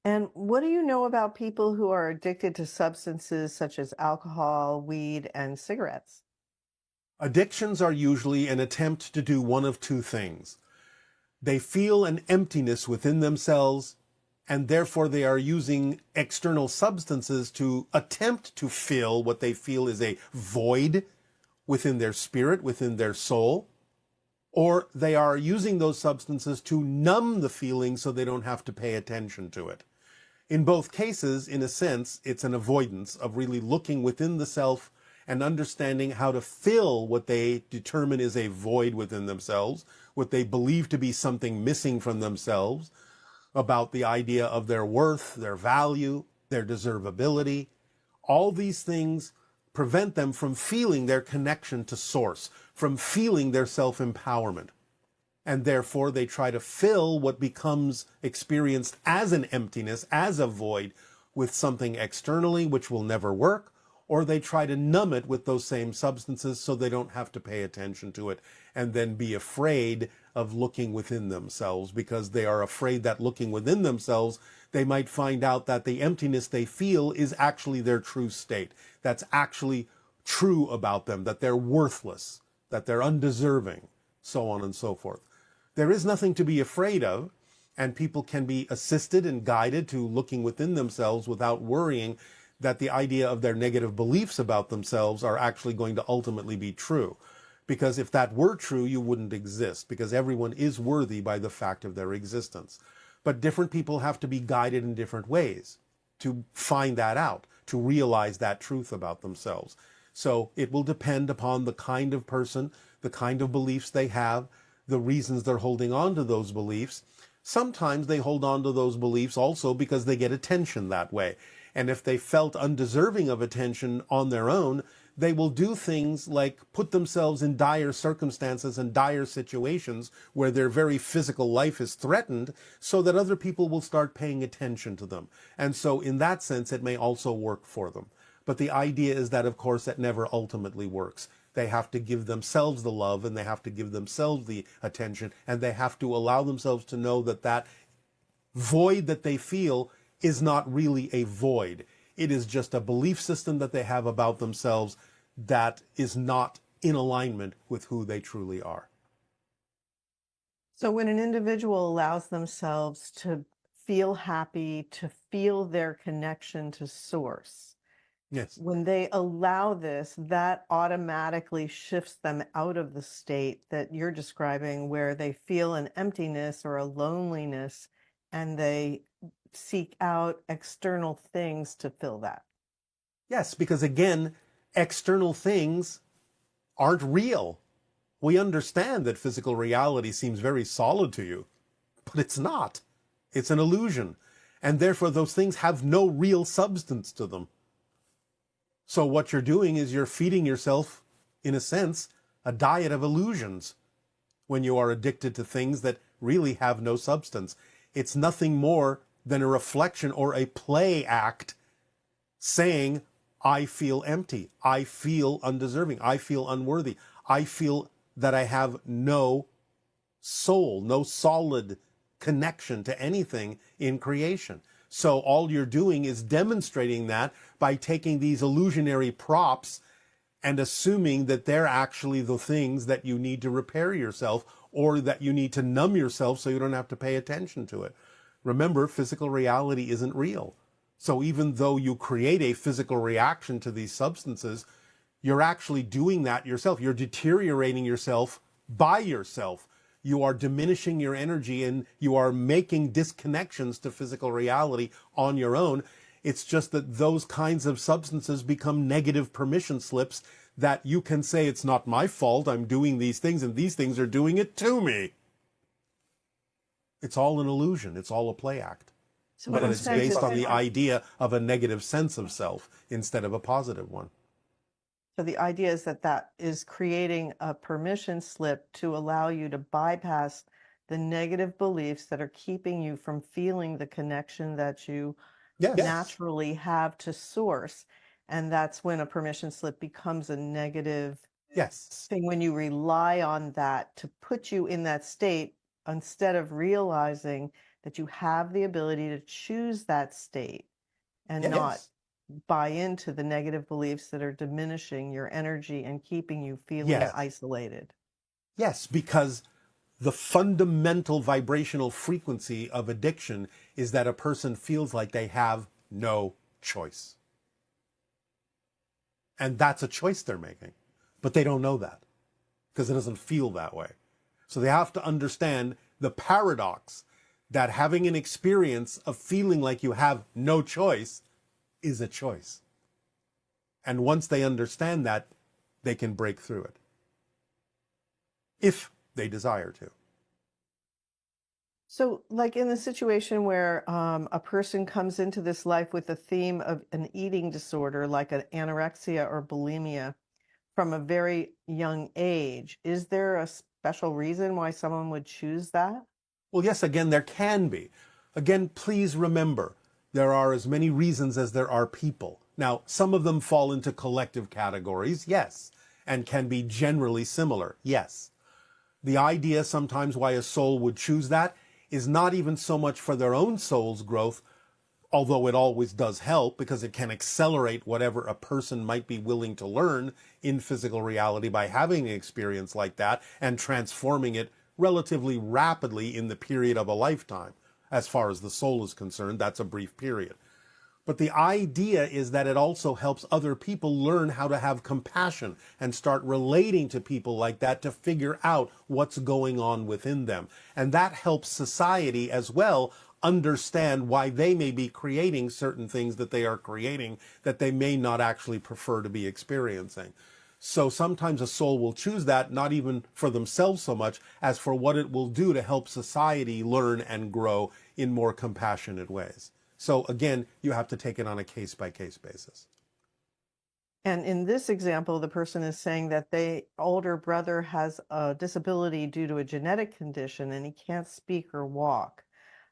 And what do you know about people who are addicted to substances such as alcohol, weed, and cigarettes? Addictions are usually an attempt to do one of two things. They feel an emptiness within themselves, and therefore they are using external substances to attempt to fill what they feel is a void within their spirit, within their soul, or they are using those substances to numb the feeling so they don't have to pay attention to it. In both cases, in a sense, it's an avoidance of really looking within the self and understanding how to fill what they determine is a void within themselves, what they believe to be something missing from themselves, about the idea of their worth, their value, their deservability. All these things prevent them from feeling their connection to source, from feeling their self-empowerment. And therefore they try to fill what becomes experienced as an emptiness, as a void, with something externally which will never work, or they try to numb it with those same substances so they don't have to pay attention to it and then be afraid of looking within themselves, because they are afraid that looking within themselves, they might find out that the emptiness they feel is actually their true state. That's actually true about them, that they're worthless, that they're undeserving, so on and so forth. There is nothing to be afraid of, and people can be assisted and guided to looking within themselves without worrying that the idea of their negative beliefs about themselves are actually going to ultimately be true. Because if that were true, you wouldn't exist, because everyone is worthy by the fact of their existence. But different people have to be guided in different ways to find that out, to realize that truth about themselves. So it will depend upon the kind of person, the kind of beliefs they have, the reasons they're holding on to those beliefs. Sometimes they hold on to those beliefs also because they get attention that way. And if they felt undeserving of attention on their own, they will do things like put themselves in dire circumstances and dire situations where their very physical life is threatened so that other people will start paying attention to them. And so in that sense, it may also work for them. But the idea is that, of course, that never ultimately works. They have to give themselves the love, and they have to give themselves the attention, and they have to allow themselves to know that that void that they feel is not really a void. It is just a belief system that they have about themselves that is not in alignment with who they truly are. So, when an individual allows themselves to feel happy, to feel their connection to source, Yes. when they allow this, that automatically shifts them out of the state that you're describing, where they feel an emptiness or a loneliness and they seek out external things to fill that. Yes, because again, external things aren't real. We understand that physical reality seems very solid to you, but it's not. It's an illusion. And therefore, those things have no real substance to them. So what you're doing is you're feeding yourself, in a sense, a diet of illusions when you are addicted to things that really have no substance. It's nothing more than a reflection or a play act saying, I feel empty, I feel undeserving, I feel unworthy, I feel that I have no soul, no solid connection to anything in creation. So all you're doing is demonstrating that by taking these illusionary props and assuming that they're actually the things that you need to repair yourself, or that you need to numb yourself so you don't have to pay attention to it. Remember, physical reality isn't real. So even though you create a physical reaction to these substances, you're actually doing that yourself. You're deteriorating yourself by yourself. You are diminishing your energy and you are making disconnections to physical reality on your own. It's just that those kinds of substances become negative permission slips that you can say, it's not my fault, I'm doing these things, and these things are doing it to me. It's all an illusion. It's all a play act. So, But in a it's sense, based it's on the idea of a negative sense of self instead of a positive one. so the idea is that that is creating a permission slip to allow you to bypass the negative beliefs that are keeping you from feeling the connection that you Yes. naturally have to source. And that's when a permission slip becomes a negative Yes. thing, when you rely on that to put you in that state instead of realizing that you have the ability to choose that state and not Yes. buy into the negative beliefs that are diminishing your energy and keeping you feeling Yes. isolated. Yes, because the fundamental vibrational frequency of addiction is that a person feels like they have no choice. And that's a choice they're making. But they don't know that because it doesn't feel that way. So they have to understand the paradox that having an experience of feeling like you have no choice is a choice. And once they understand that, they can break through it if they desire to. So, like in the situation where a person comes into this life with a theme of an eating disorder, like an anorexia or bulimia, from a very young age, is there a special reason why someone would choose that? Well, yes, again, there can be. Again, please remember, there are as many reasons as there are people. Now, some of them fall into collective categories, yes, and can be generally similar, yes. The idea sometimes why a soul would choose that is not even so much for their own soul's growth, although it always does help because it can accelerate whatever a person might be willing to learn in physical reality by having an experience like that and transforming it relatively rapidly in the period of a lifetime. As far as the soul is concerned, that's a brief period. But the idea is that it also helps other people learn how to have compassion and start relating to people like that to figure out what's going on within them. And that helps society as well understand why they may be creating certain things that they are creating that they may not actually prefer to be experiencing. So sometimes a soul will choose that, not even for themselves so much as for what it will do to help society learn and grow in more compassionate ways. So again, you have to take it on a case-by-case basis. And in this example, the person is saying that their older brother has a disability due to a genetic condition and he can't speak or walk.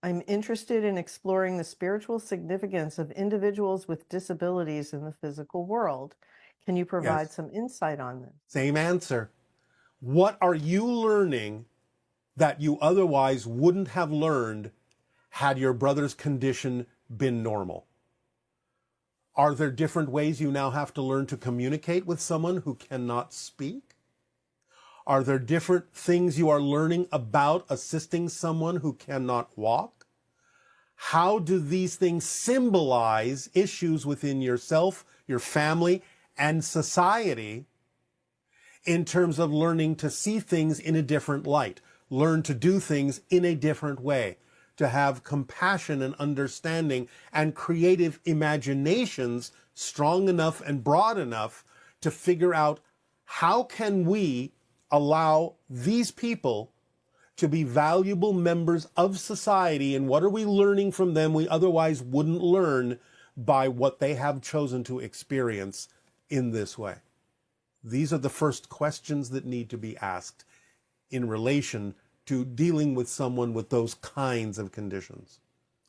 I'm interested in exploring the spiritual significance of individuals with disabilities in the physical world. Can you provide Yes. some insight on this? Same answer. What are you learning that you otherwise wouldn't have learned had your brother's condition been normal? Are there different ways you now have to learn to communicate with someone who cannot speak? Are there different things you are learning about assisting someone who cannot walk? How do these things symbolize issues within yourself, your family, and society in terms of learning to see things in a different light, learn to do things in a different way, to have compassion and understanding and creative imaginations strong enough and broad enough to figure out how can we allow these people to be valuable members of society, and what are we learning from them we otherwise wouldn't learn by what they have chosen to experience in this way. These are the first questions that need to be asked in relation to dealing with someone with those kinds of conditions.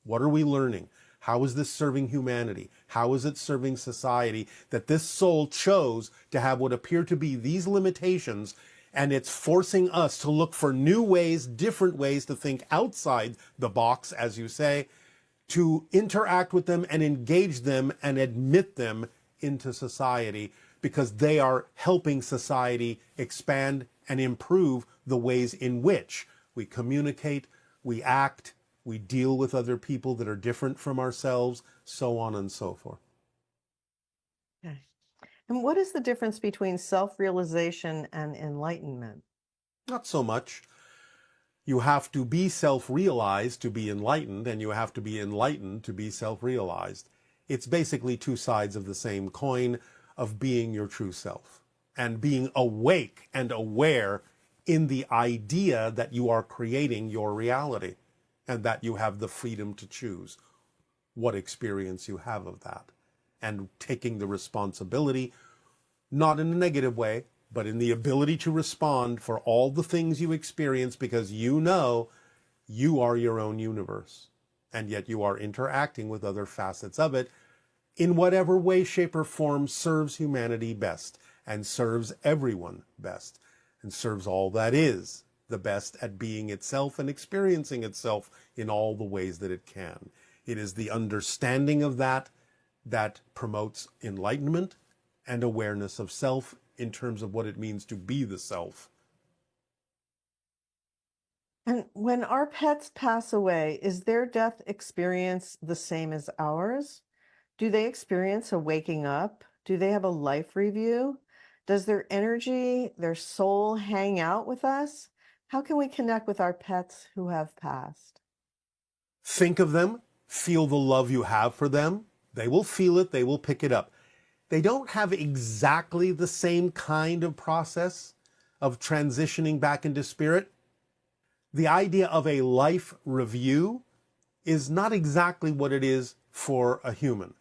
What are we learning? How is this serving humanity? How is it serving society that this soul chose to have what appear to be these limitations, and it's forcing us to look for new ways, different ways to think outside the box, as you say, to interact with them and engage them and admit them into society, because they are helping society expand and improve the ways in which we communicate, we act, we deal with other people that are different from ourselves, so on and so forth. Okay. And what is the difference between self-realization and enlightenment? Not so much. You have to be self-realized to be enlightened, and you have to be enlightened to be self-realized. It's basically two sides of the same coin of being your true self and being awake and aware in the idea that you are creating your reality and that you have the freedom to choose what experience you have of that, and taking the responsibility, not in a negative way, but in the ability to respond for all the things you experience, because you know you are your own universe, and yet you are interacting with other facets of it in whatever way, shape, or form serves humanity best and serves everyone best and serves all that the best at being itself and experiencing itself in all the ways that it can. It is the understanding of that that promotes enlightenment and awareness of self in terms of what it means to be the self. And when our pets pass away, is their death experience the same as ours? Do they experience a waking up? Do they have a life review? Does their energy, their soul hang out with us? How can we connect with our pets who have passed? Think of them, feel the love you have for them. They will feel it, they will pick it up. They don't have exactly the same kind of process of transitioning back into spirit. The idea of a life review is not exactly what it is for a human.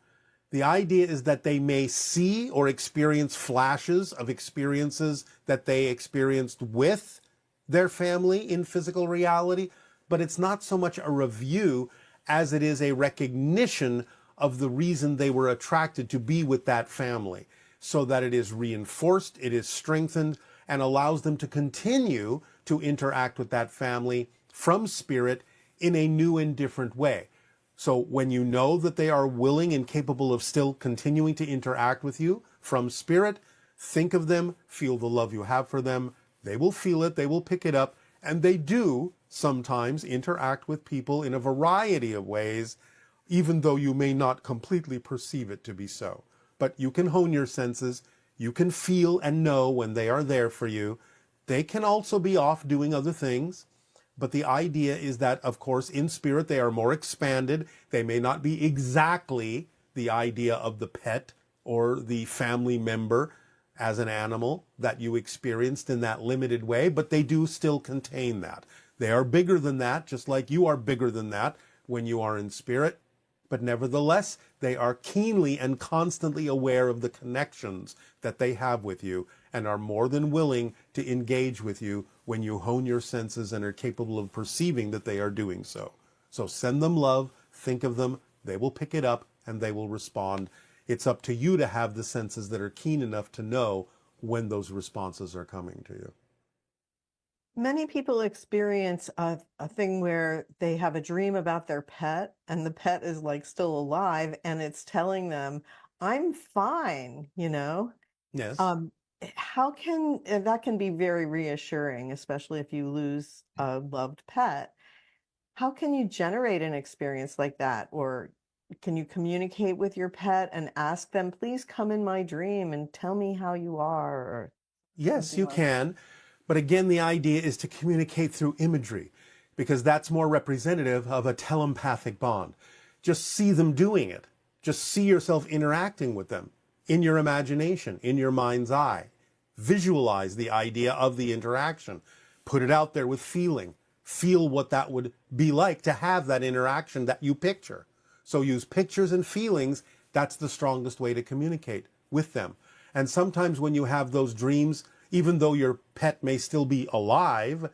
The idea is that they may see or experience flashes of experiences that they experienced with their family in physical reality, but it's not so much a review as it is a recognition of the reason they were attracted to be with that family, so that it is reinforced, it is strengthened, and allows them to continue to interact with that family from spirit in a new and different way. So when you know that they are willing and capable of still continuing to interact with you from spirit, think of them, feel the love you have for them. They will feel it, they will pick it up, and they do sometimes interact with people in a variety of ways, even though you may not completely perceive it to be so. But you can hone your senses, you can feel and know when they are there for you. They can also be off doing other things. But the idea is that, of course, in spirit, they are more expanded. They may not be exactly the idea of the pet or the family member as an animal that you experienced in that limited way, but they do still contain that. They are bigger than that, just like you are bigger than that when you are in spirit. But nevertheless, they are keenly and constantly aware of the connections that they have with you and are more than willing to engage with you when you hone your senses and are capable of perceiving that they are doing so. So send them love, think of them, they will pick it up and they will respond. It's up to you to have the senses that are keen enough to know when those responses are coming to you. Many people experience a thing where they have a dream about their pet and the pet is like still alive and it's telling them, I'm fine, you know? Yes. Um, how can that can be very reassuring, especially if you lose a loved pet. How can you generate an experience like that? Or can you communicate with your pet and ask them, please come in my dream and tell me how you are, or Yes, something you like that? can. But again, the idea is to communicate through imagery because that's more representative of a telepathic bond. Just see them doing it. Just see yourself interacting with them in your imagination, in your mind's eye. Visualize the idea of the interaction. Put it out there with feeling. Feel what that would be like to have that interaction that you picture. So use pictures and feelings. That's the strongest way to communicate with them. And sometimes when you have those dreams, even though your pet may still be alive,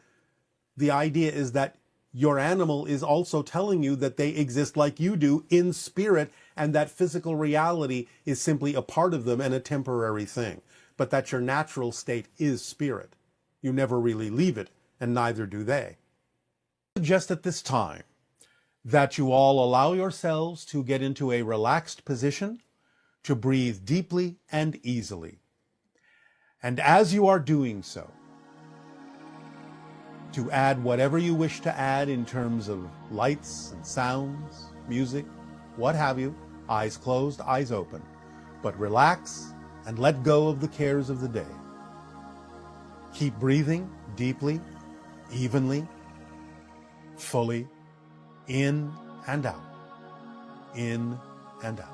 the idea is that your animal is also telling you that they exist like you do in spirit, and that physical reality is simply a part of them and a temporary thing. But that your natural state is spirit. You never really leave it, and neither do they. I suggest at this time that you all allow yourselves to get into a relaxed position, to breathe deeply and easily. And as you are doing so, to add whatever you wish to add in terms of lights and sounds, music, what have you, eyes closed, eyes open. But relax and let go of the cares of the day. Keep breathing deeply, evenly, fully, in and out, in and out.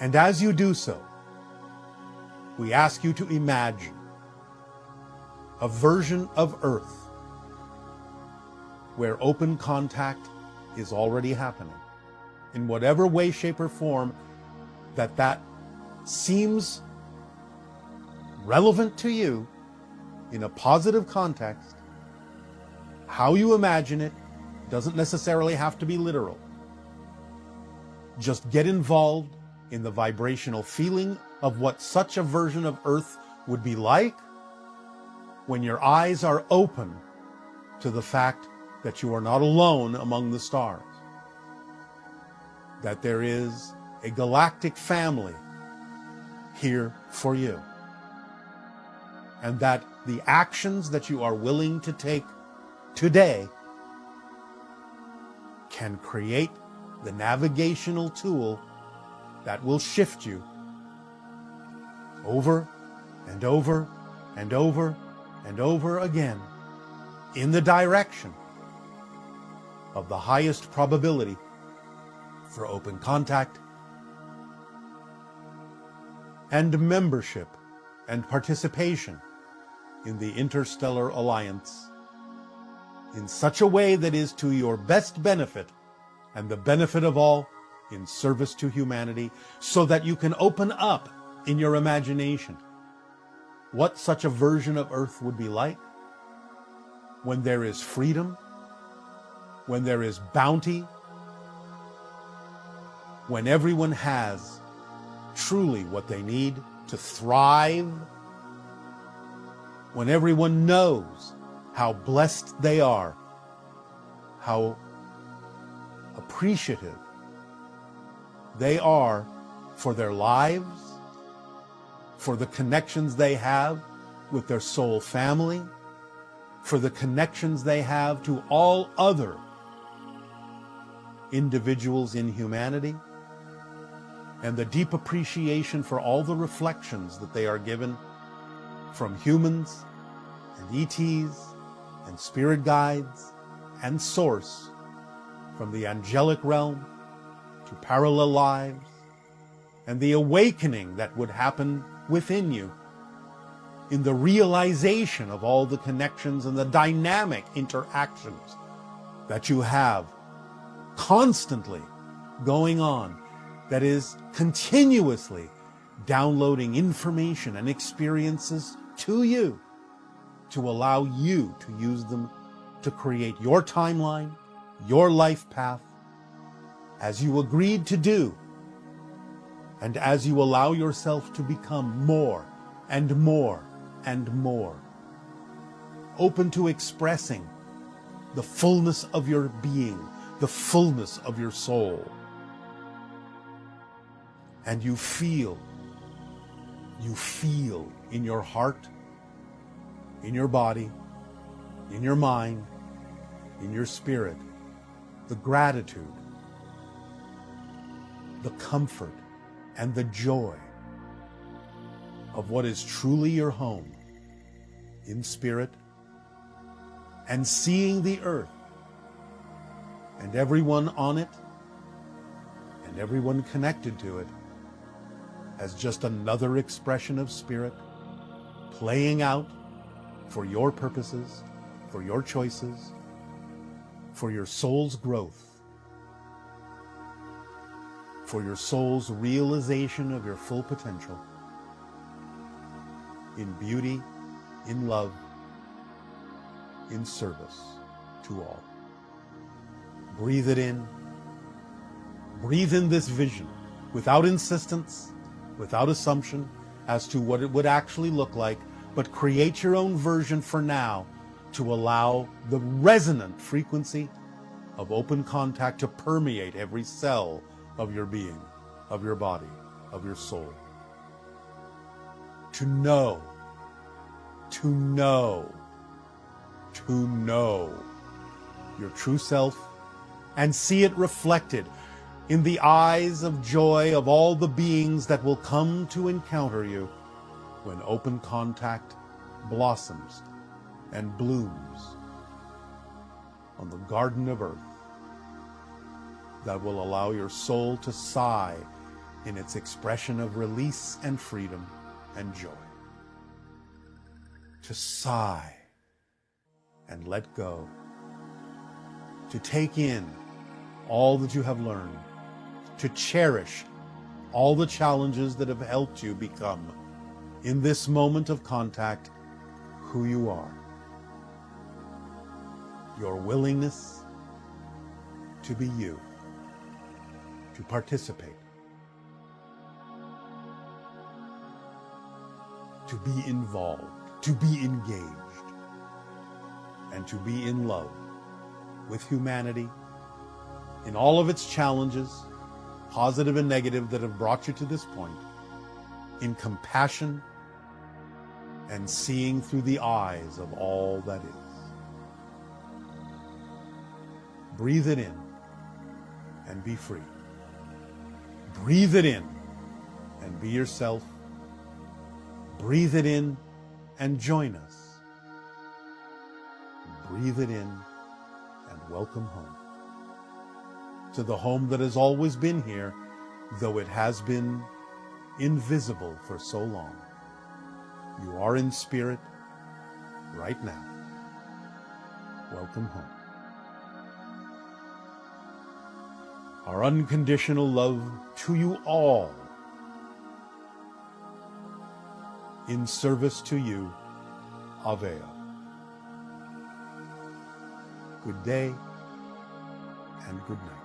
And as you do so, we ask you to imagine a version of Earth where open contact is already happening in whatever way, shape, or form that seems relevant to you in a positive context. How you imagine it doesn't necessarily have to be literal. Just get involved in the vibrational feeling of what such a version of Earth would be like, when your eyes are open to the fact that you are not alone among the stars, that there is a galactic family here for you, and that the actions that you are willing to take today can create the navigational tool that will shift you over and over and over and over again in the direction of the highest probability for open contact and membership and participation in the interstellar alliance in such a way that is to your best benefit and the benefit of all, in service to humanity, so that you can open up in your imagination what such a version of Earth would be like when there is freedom, when there is bounty, when everyone has truly what they need to thrive, when everyone knows how blessed they are, how appreciative they are for their lives, for the connections they have with their soul family, for the connections they have to all other individuals in humanity, and the deep appreciation for all the reflections that they are given from humans and ETs and spirit guides and source, from the angelic realm to parallel lives, and the awakening that would happen within you in the realization of all the connections and the dynamic interactions that you have constantly going on, that is continuously downloading information and experiences to you to allow you to use them to create your timeline, your life path, as you agreed to do, and as you allow yourself to become more and more and more open to expressing the fullness of your being, the fullness of your soul. And you feel in your heart, in your body, in your mind, in your spirit, the gratitude, the comfort, and the joy of what is truly your home in spirit, and seeing the earth and everyone on it and everyone connected to it as just another expression of spirit playing out for your purposes, for your choices, for your soul's growth, for your soul's realization of your full potential in beauty, in love, in service to all. Breathe it in. Breathe in this vision without insistence, without assumption as to what it would actually look like, but create your own version for now to allow the resonant frequency of open contact to permeate every cell of your being, of your body, of your soul. To know your true self and see it reflected in the eyes of joy of all the beings that will come to encounter you when open contact blossoms and blooms on the garden of earth that will allow your soul to sigh in its expression of release and freedom and joy. To sigh and let go. To take in all that you have learned. To cherish all the challenges that have helped you become, in this moment of contact, who you are. Your willingness to be you, to participate, to be involved, to be engaged, and to be in love with humanity in all of its challenges, positive and negative, that have brought you to this point, in compassion and seeing through the eyes of all that is. Breathe it in and be free. Breathe it in and be yourself. Breathe it in and join us. Breathe it in and welcome home. To the home that has always been here, though it has been invisible for so long. You are in spirit right now. Welcome home. Our unconditional love to you all, in service to you, Avea. Good day and good night.